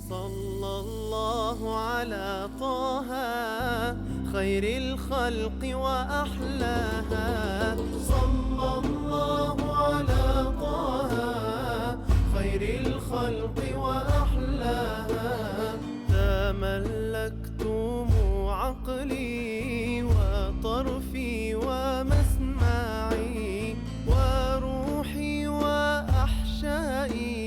صلى الله على طه خير الخلق وأحلاها. صلى الله على طه خير الخلق وأحلاها. تملكتم عقلي وطرفي ومسمعي وروحي وأحشائي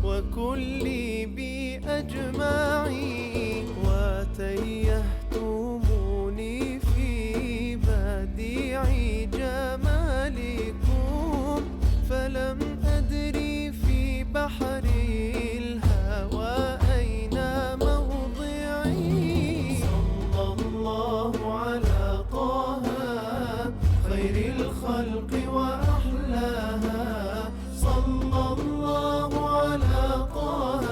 وكلي بأجمعي، وتيهتموني في بديع جمالكم فلم أدري في بحر الهوى أين موضعي. صلى الله على طه خير الخلق وأحلاها. صلى الله على طه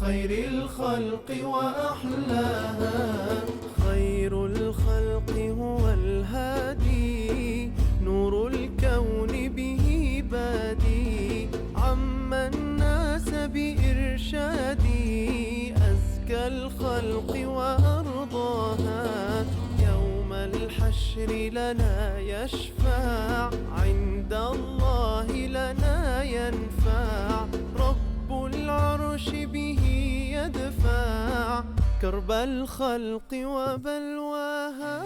خير الخلق وأحلاها. خير الخلق هو الهادي، نور الكون به بادي، عم الناس بإرشادي، أزكى الخلق وأرضاها. يوم الحشر لنا يشفع، عند الله لنا ينفع، رب العرش به يدفع كرب الخلق وبلواها.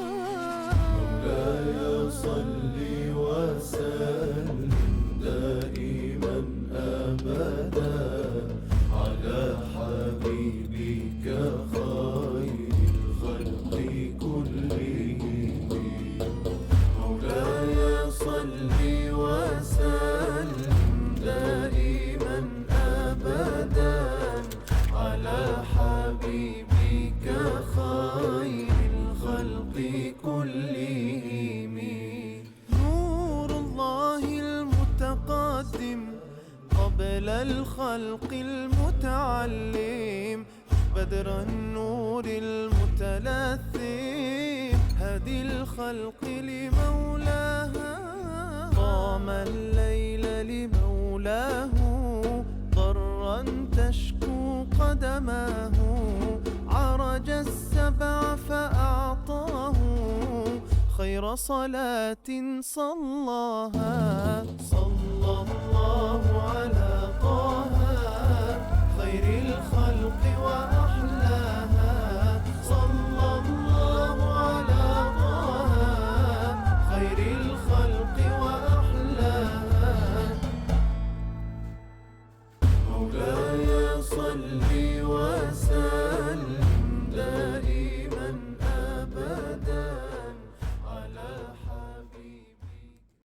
مولاي صل وسلم دائما أبدا على حبيبك خير الخلق كلهم. مولاي صل وسلم دائما أبدا على حبيبك خير الخلق كلهم. نور الله المتقدم قبل الخلق المتعلم، بدر النور المتلثم، هدي الخلق لمولاها. قام الليل لمولاه ضرا تشكو قدماه، عرج السبع فأعطاه خير صلاة صلاها. صلى الله على طه خير الخلق وأحلاها. صلى الله على طه خير الخلق وأحلاها. مولاي